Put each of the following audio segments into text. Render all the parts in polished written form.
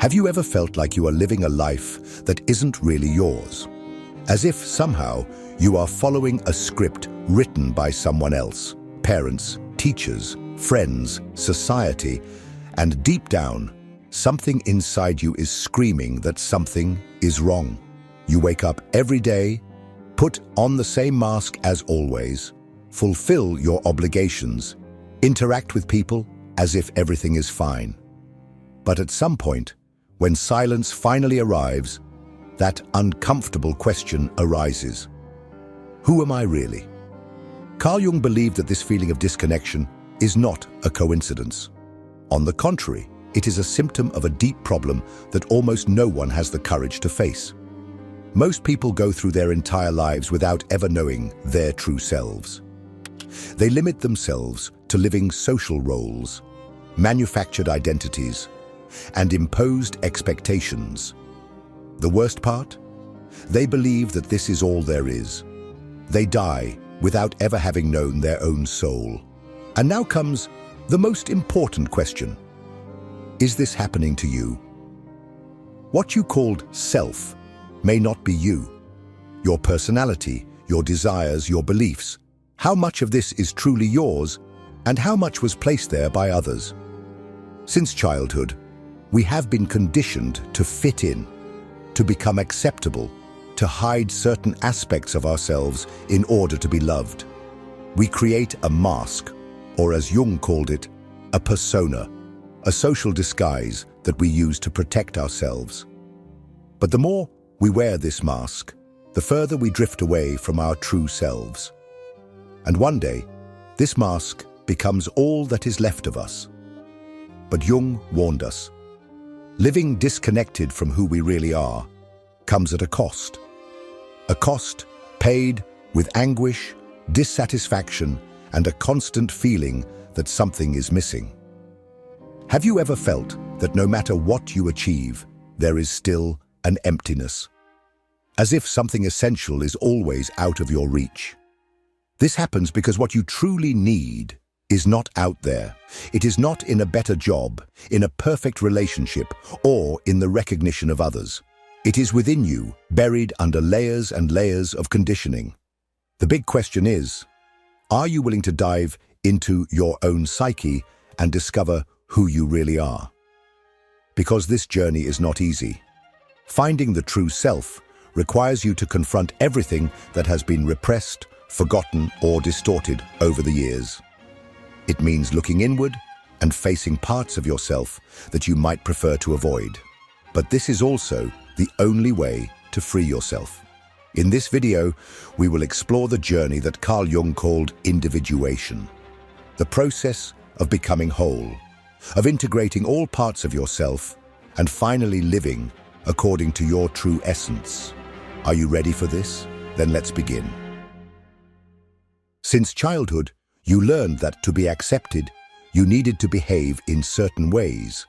Have you ever felt like you are living a life that isn't really yours? As if somehow you are following a script written by someone else, parents, teachers, friends, society, and deep down, something inside you is screaming that something is wrong. You wake up every day, put on the same mask as always, fulfill your obligations, interact with people as if everything is fine. But at some point, when silence finally arrives, that uncomfortable question arises. Who am I really? Carl Jung believed that this feeling of disconnection is not a coincidence. On the contrary, it is a symptom of a deep problem that almost no one has the courage to face. Most people go through their entire lives without ever knowing their true selves. They limit themselves to living social roles, manufactured identities, and imposed expectations. The worst part? They believe that this is all there is. They die without ever having known their own soul. And now comes the most important question. Is this happening to you? What you called self may not be you. Your personality, your desires, your beliefs. How much of this is truly yours, and how much was placed there by others? Since childhood, we have been conditioned to fit in, to become acceptable, to hide certain aspects of ourselves in order to be loved. We create a mask, or as Jung called it, a persona, a social disguise that we use to protect ourselves. But the more we wear this mask, the further we drift away from our true selves. And one day, this mask becomes all that is left of us. But Jung warned us. Living disconnected from who we really are comes at a cost. A cost paid with anguish, dissatisfaction, and a constant feeling that something is missing. Have you ever felt that no matter what you achieve, there is still an emptiness? As if something essential is always out of your reach. This happens because what you truly need is not out there. It is not in a better job, in a perfect relationship, or in the recognition of others. It is within you, buried under layers and layers of conditioning. The big question is, are you willing to dive into your own psyche and discover who you really are? Because this journey is not easy. Finding the true self requires you to confront everything that has been repressed, forgotten, or distorted over the years. It means looking inward and facing parts of yourself that you might prefer to avoid. But this is also the only way to free yourself. In this video, we will explore the journey that Carl Jung called individuation. The process of becoming whole, of integrating all parts of yourself and finally living according to your true essence. Are you ready for this? Then let's begin. Since childhood, you learned that to be accepted, you needed to behave in certain ways.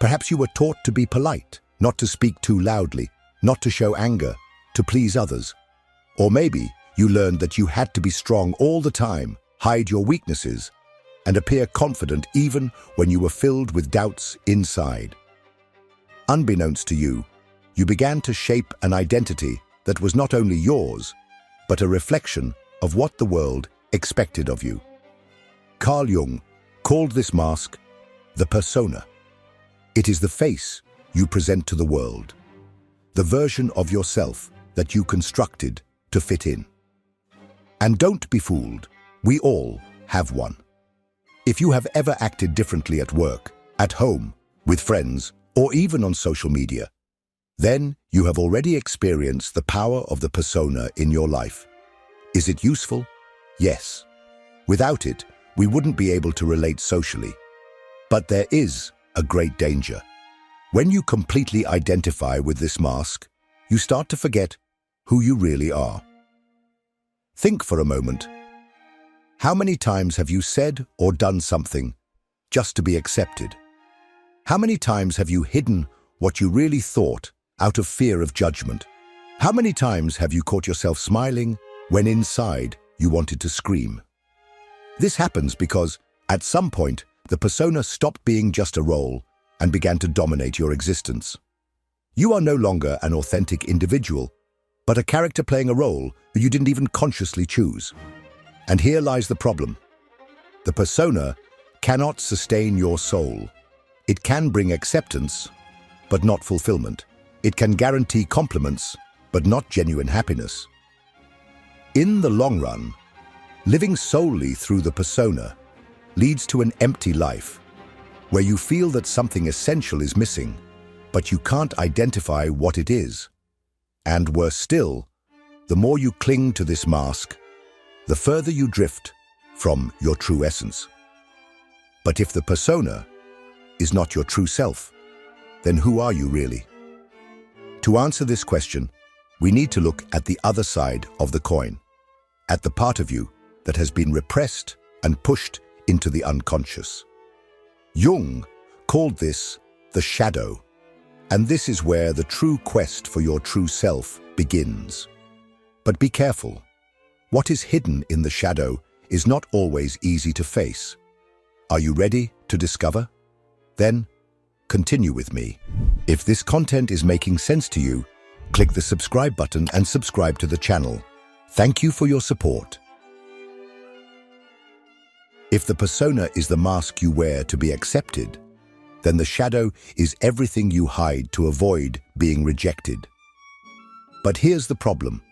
Perhaps you were taught to be polite, not to speak too loudly, not to show anger, to please others. Or maybe you learned that you had to be strong all the time, hide your weaknesses, and appear confident even when you were filled with doubts inside. Unbeknownst to you, you began to shape an identity that was not only yours, but a reflection of what the world expected of you. Carl Jung called this mask the persona. It is the face you present to the world, the version of yourself that you constructed to fit in. And don't be fooled, we all have one. If you have ever acted differently at work, at home, with friends, or even on social media, then you have already experienced the power of the persona in your life. Is it useful? Yes. Without it, we wouldn't be able to relate socially. But there is a great danger. When you completely identify with this mask, you start to forget who you really are. Think for a moment. How many times have you said or done something just to be accepted? How many times have you hidden what you really thought out of fear of judgment? How many times have you caught yourself smiling when inside you wanted to scream? This happens because, at some point, the persona stopped being just a role and began to dominate your existence. You are no longer an authentic individual, but a character playing a role that you didn't even consciously choose. And here lies the problem. The persona cannot sustain your soul. It can bring acceptance, but not fulfillment. It can guarantee compliments, but not genuine happiness. In the long run, living solely through the persona leads to an empty life, where you feel that something essential is missing, but you can't identify what it is. And worse still, the more you cling to this mask, the further you drift from your true essence. But if the persona is not your true self, then who are you really? To answer this question, we need to look at the other side of the coin, at the part of you that has been repressed and pushed into the unconscious. Jung called this the shadow, and this is where the true quest for your true self begins. But be careful. What is hidden in the shadow is not always easy to face. Are you ready to discover? Then, continue with me. If this content is making sense to you, click the subscribe button and subscribe to the channel. Thank you for your support. If the persona is the mask you wear to be accepted, then the shadow is everything you hide to avoid being rejected. But here's the problem.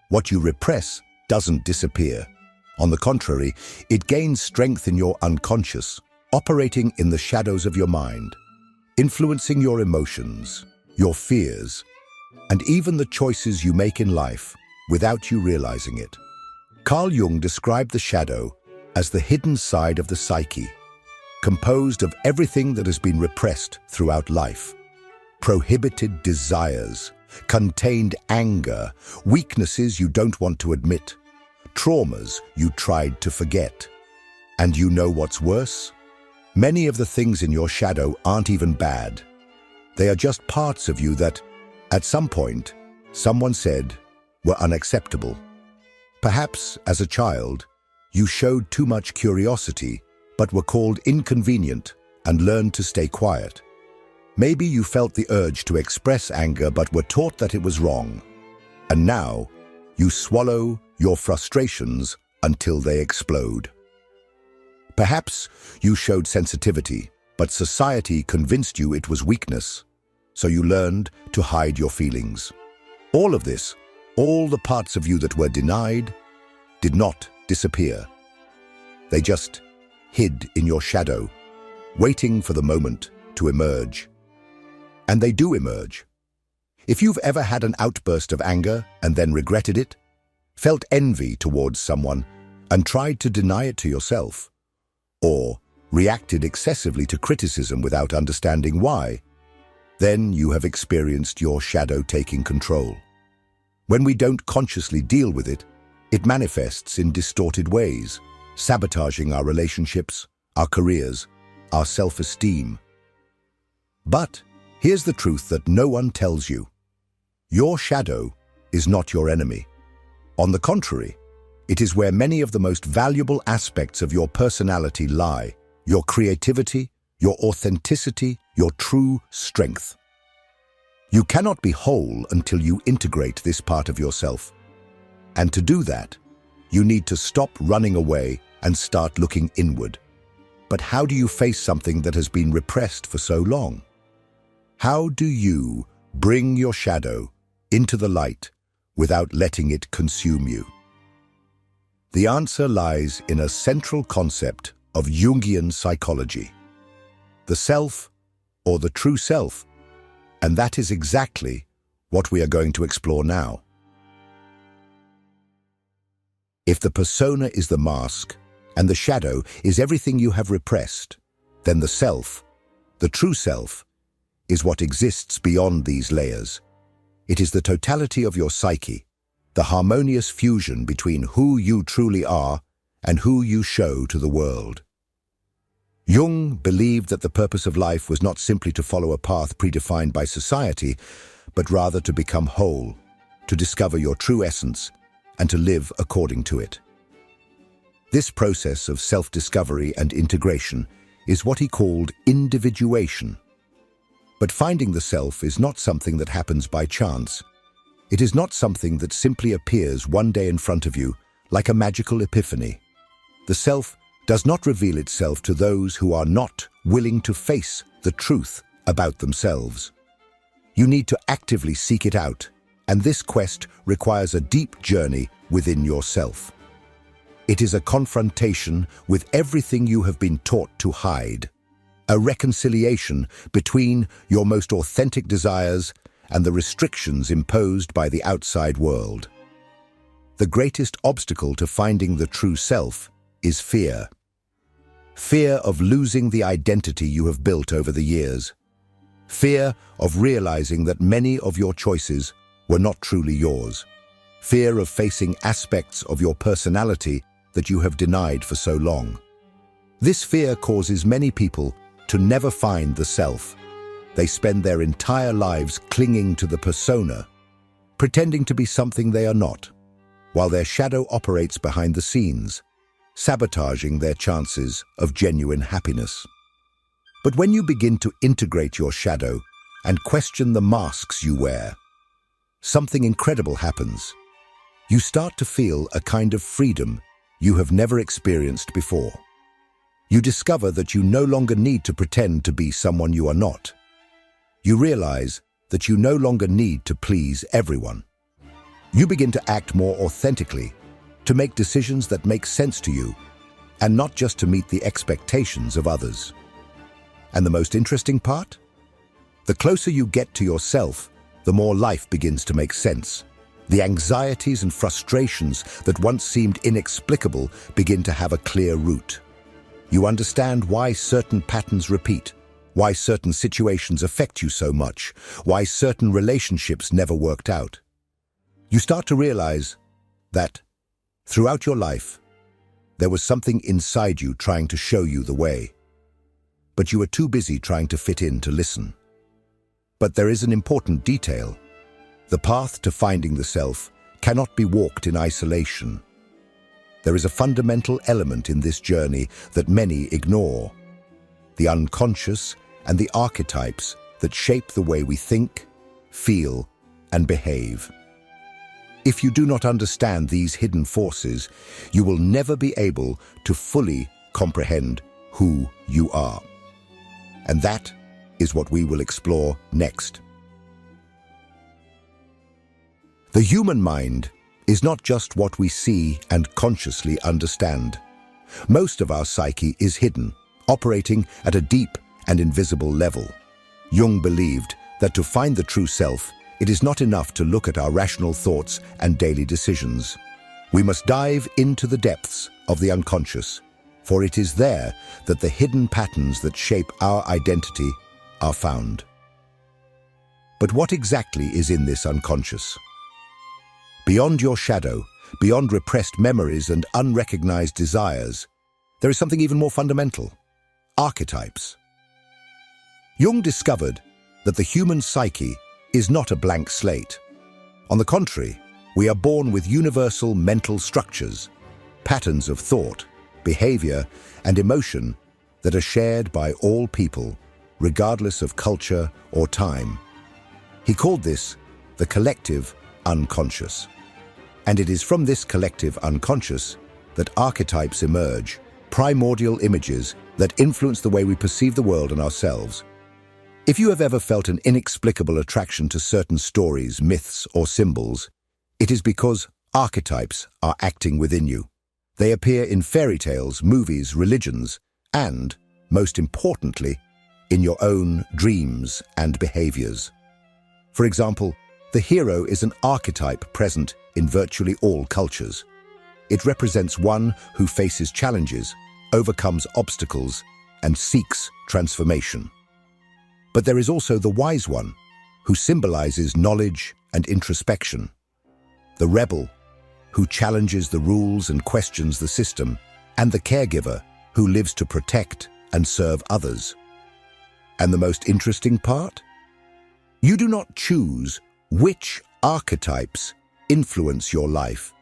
What you repress doesn't disappear. On the contrary, it gains strength in your unconscious, operating in the shadows of your mind, influencing your emotions, your fears, and even the choices you make in life without you realizing it. Carl Jung described the shadow as the hidden side of the psyche, composed of everything that has been repressed throughout life. Prohibited desires, contained anger, weaknesses you don't want to admit, traumas you tried to forget. And you know what's worse? Many of the things in your shadow aren't even bad. They are just parts of you that, at some point, someone said were unacceptable. Perhaps, as a child, you showed too much curiosity, but were called inconvenient and learned to stay quiet. Maybe you felt the urge to express anger but were taught that it was wrong. And now, you swallow your frustrations until they explode. Perhaps you showed sensitivity, but society convinced you it was weakness, so you learned to hide your feelings. All of this, all the parts of you that were denied, did not disappear. They just hid in your shadow, waiting for the moment to emerge. And they do emerge. If you've ever had an outburst of anger and then regretted it, felt envy towards someone and tried to deny it to yourself, or reacted excessively to criticism without understanding why, then you have experienced your shadow taking control. When we don't consciously deal with it, it manifests in distorted ways, sabotaging our relationships, our careers, our self-esteem. But here's the truth that no one tells you. Your shadow is not your enemy. On the contrary, it is where many of the most valuable aspects of your personality lie: your creativity, your authenticity, your true strength. You cannot be whole until you integrate this part of yourself. And to do that, you need to stop running away and start looking inward. But how do you face something that has been repressed for so long? How do you bring your shadow into the light without letting it consume you? The answer lies in a central concept of Jungian psychology: the self, or the true self, and that is exactly what we are going to explore now. If the persona is the mask, and the shadow is everything you have repressed, then the self, the true self, is what exists beyond these layers. It is the totality of your psyche, the harmonious fusion between who you truly are and who you show to the world. Jung believed that the purpose of life was not simply to follow a path predefined by society, but rather to become whole, to discover your true essence, and to live according to it. This process of self-discovery and integration is what he called individuation. But finding the self is not something that happens by chance. It is not something that simply appears one day in front of you like a magical epiphany. The self does not reveal itself to those who are not willing to face the truth about themselves. You need to actively seek it out, and this quest requires a deep journey within yourself. It is a confrontation with everything you have been taught to hide, a reconciliation between your most authentic desires and the restrictions imposed by the outside world. The greatest obstacle to finding the true self is fear. Fear of losing the identity you have built over the years. Fear of realizing that many of your choices were not truly yours. Fear of facing aspects of your personality that you have denied for so long. This fear causes many people to never find the self. They spend their entire lives clinging to the persona, pretending to be something they are not, while their shadow operates behind the scenes, sabotaging their chances of genuine happiness. But when you begin to integrate your shadow and question the masks you wear, something incredible happens. You start to feel a kind of freedom you have never experienced before. You discover that you no longer need to pretend to be someone you are not. You realize that you no longer need to please everyone. You begin to act more authentically, to make decisions that make sense to you, and not just to meet the expectations of others. And the most interesting part? The closer you get to yourself, the more life begins to make sense. The anxieties and frustrations that once seemed inexplicable begin to have a clear root. You understand why certain patterns repeat, why certain situations affect you so much, why certain relationships never worked out. You start to realize that, throughout your life, there was something inside you trying to show you the way. But you were too busy trying to fit in to listen. But there is an important detail. The path to finding the self cannot be walked in isolation. There is a fundamental element in this journey that many ignore: the unconscious and the archetypes that shape the way we think, feel, and behave. If you do not understand these hidden forces, you will never be able to fully comprehend who you are. And that is what we will explore next. The human mind is not just what we see and consciously understand. Most of our psyche is hidden, operating at a deep and invisible level. Jung believed that to find the true self, it is not enough to look at our rational thoughts and daily decisions. We must dive into the depths of the unconscious, for it is there that the hidden patterns that shape our identity are found. But what exactly is in this unconscious? Beyond your shadow, beyond repressed memories and unrecognized desires, there is something even more fundamental: archetypes. Jung discovered that the human psyche is not a blank slate. On the contrary, we are born with universal mental structures, patterns of thought, behavior, and emotion that are shared by all people, regardless of culture or time. He called this the collective unconscious. And it is from this collective unconscious that archetypes emerge, primordial images that influence the way we perceive the world and ourselves. If you have ever felt an inexplicable attraction to certain stories, myths, or symbols, it is because archetypes are acting within you. They appear in fairy tales, movies, religions, and, most importantly, in your own dreams and behaviors. For example, the hero is an archetype present in virtually all cultures. It represents one who faces challenges, overcomes obstacles, and seeks transformation. But there is also the wise one, who symbolizes knowledge and introspection. The rebel, who challenges the rules and questions the system, and the caregiver, who lives to protect and serve others. And the most interesting part? You do not choose which archetypes influence your life.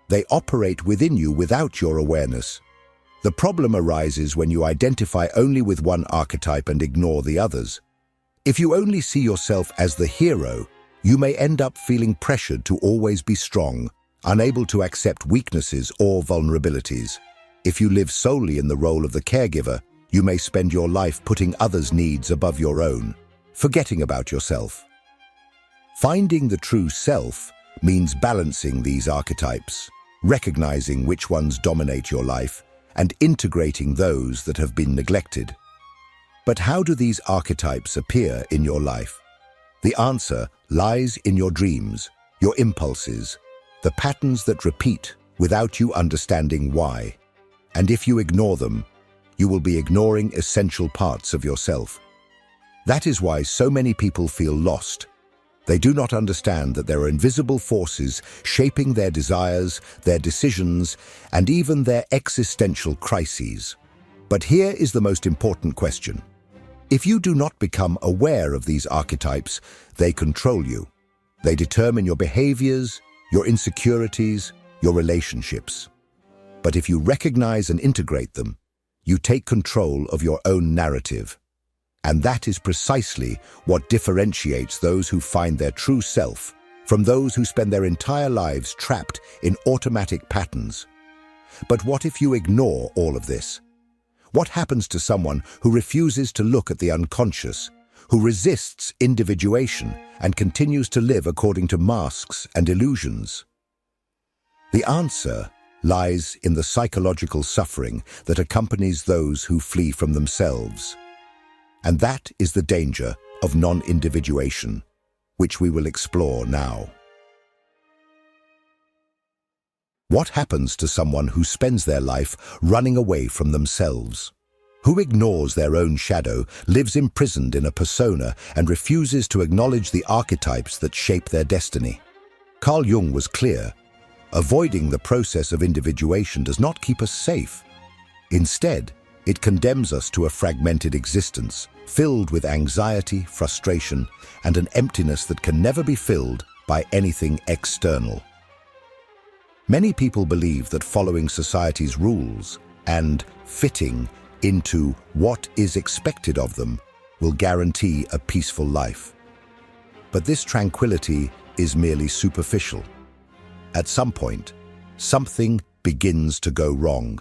They operate within you without your awareness. The problem arises when you identify only with one archetype and ignore the others. If you only see yourself as the hero, you may end up feeling pressured to always be strong, unable to accept weaknesses or vulnerabilities. If you live solely in the role of the caregiver, you may spend your life putting others' needs above your own, forgetting about yourself. Finding the true self means balancing these archetypes, recognizing which ones dominate your life, and integrating those that have been neglected. But how do these archetypes appear in your life? The answer lies in your dreams, your impulses, the patterns that repeat without you understanding why. And if you ignore them, you will be ignoring essential parts of yourself. That is why so many people feel lost. They do not understand that there are invisible forces shaping their desires, their decisions, and even their existential crises. But here is the most important question. If you do not become aware of these archetypes, they control you. They determine your behaviors, your insecurities, your relationships. But if you recognize and integrate them, you take control of your own narrative. And that is precisely what differentiates those who find their true self from those who spend their entire lives trapped in automatic patterns. But what if you ignore all of this? What happens to someone who refuses to look at the unconscious, who resists individuation and continues to live according to masks and illusions? The answer lies in the psychological suffering that accompanies those who flee from themselves. And that is the danger of non-individuation, which we will explore now. What happens to someone who spends their life running away from themselves? Who ignores their own shadow, lives imprisoned in a persona, and refuses to acknowledge the archetypes that shape their destiny? Carl Jung was clear. Avoiding the process of individuation does not keep us safe. Instead, it condemns us to a fragmented existence, filled with anxiety, frustration, and an emptiness that can never be filled by anything external. Many people believe that following society's rules and fitting into what is expected of them will guarantee a peaceful life. But this tranquility is merely superficial. At some point, something begins to go wrong.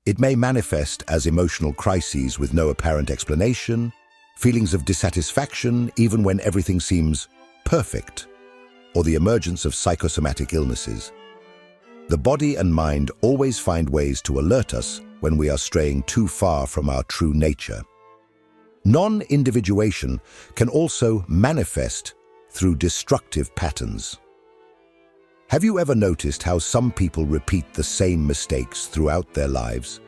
It may manifest as emotional crises with no apparent explanation, feelings of dissatisfaction even when everything seems perfect, or the emergence of psychosomatic illnesses. The body and mind always find ways to alert us when we are straying too far from our true nature. Non-individuation can also manifest through destructive patterns. Have you ever noticed how some people repeat the same mistakes throughout their lives?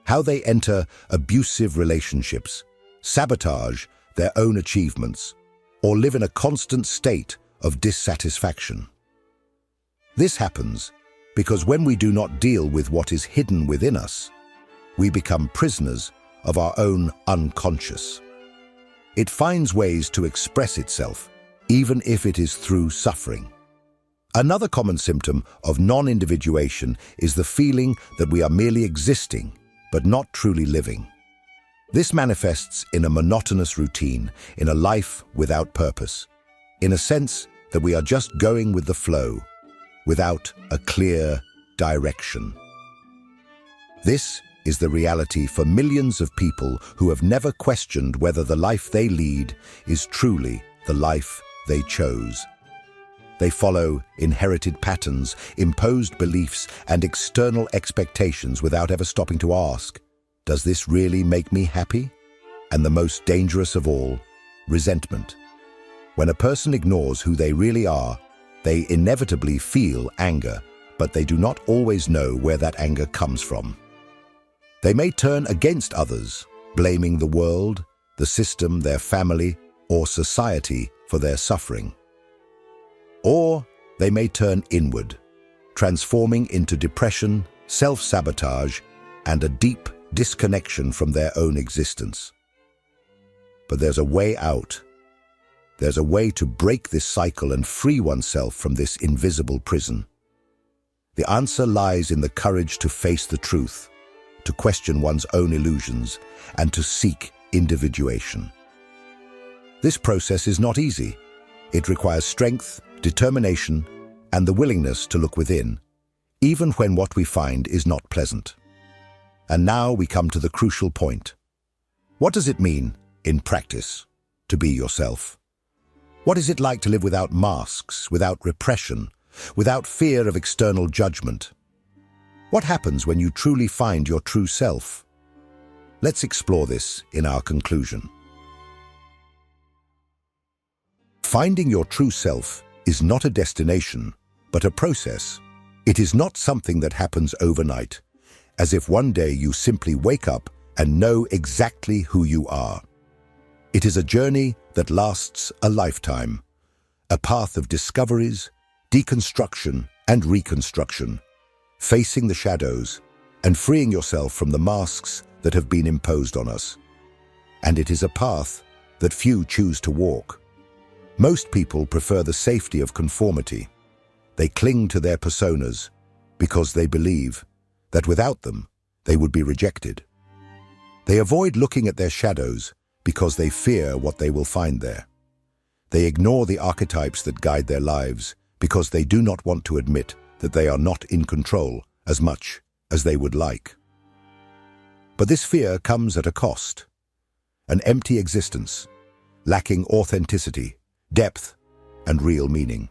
How they enter abusive relationships, sabotage their own achievements, or live in a constant state of dissatisfaction? This happens because when we do not deal with what is hidden within us, we become prisoners of our own unconscious. It finds ways to express itself, even if it is through suffering. Another common symptom of non-individuation is the feeling that we are merely existing, but not truly living. This manifests in a monotonous routine, in a life without purpose, in a sense that we are just going with the flow, without a clear direction. This is the reality for millions of people who have never questioned whether the life they lead is truly the life they chose. They follow inherited patterns, imposed beliefs, and external expectations without ever stopping to ask, does this really make me happy? And the most dangerous of all, resentment. When a person ignores who they really are, they inevitably feel anger, but they do not always know where that anger comes from. They may turn against others, blaming the world, the system, their family, or society for their suffering. Or they may turn inward, transforming into depression, self-sabotage, and a deep disconnection from their own existence. But there's a way out. There's a way to break this cycle and free oneself from this invisible prison. The answer lies in the courage to face the truth, to question one's own illusions, and to seek individuation. This process is not easy. It requires strength, determination, and the willingness to look within, even when what we find is not pleasant. And now we come to the crucial point. What does it mean, in practice, to be yourself? What is it like to live without masks, without repression, without fear of external judgment? What happens when you truly find your true self? Let's explore this in our conclusion. Finding your true self is not a destination, but a process. It is not something that happens overnight, as if one day you simply wake up and know exactly who you are. It is a journey that lasts a lifetime, a path of discoveries, deconstruction, and reconstruction, facing the shadows and freeing yourself from the masks that have been imposed on us. And it is a path that few choose to walk. Most people prefer the safety of conformity. They cling to their personas because they believe that without them, they would be rejected. They avoid looking at their shadows because they fear what they will find there. They ignore the archetypes that guide their lives because they do not want to admit that they are not in control as much as they would like. But this fear comes at a cost. An empty existence, lacking authenticity, depth, and real meaning.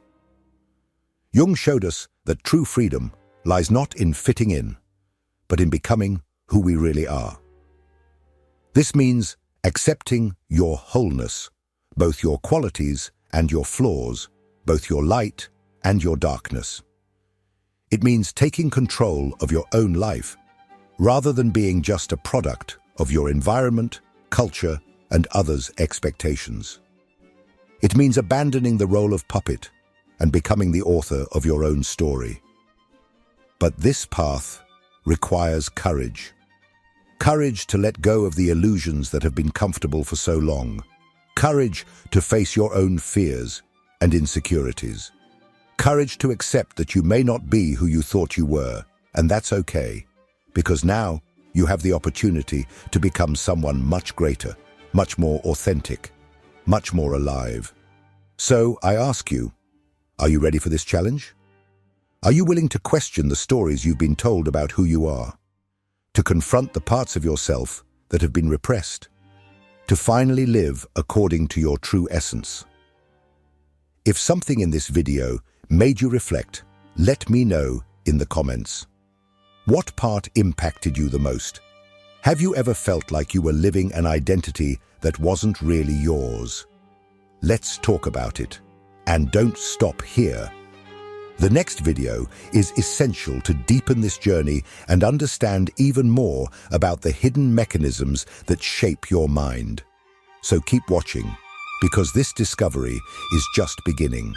Jung showed us that true freedom lies not in fitting in, but in becoming who we really are. This means accepting your wholeness, both your qualities and your flaws, both your light and your darkness. It means taking control of your own life, rather than being just a product of your environment, culture, and others' expectations. It means abandoning the role of puppet and becoming the author of your own story. But this path requires courage. Courage to let go of the illusions that have been comfortable for so long. Courage to face your own fears and insecurities. Courage to accept that you may not be who you thought you were, and that's okay, because now you have the opportunity to become someone much greater, much more authentic, much more alive. So I ask you, are you ready for this challenge? Are you willing to question the stories you've been told about who you are? To confront the parts of yourself that have been repressed? To finally live according to your true essence? If something in this video made you reflect, let me know in the comments. What part impacted you the most? Have you ever felt like you were living an identity that wasn't really yours? Let's talk about it. And don't stop here. The next video is essential to deepen this journey and understand even more about the hidden mechanisms that shape your mind. So keep watching, because this discovery is just beginning.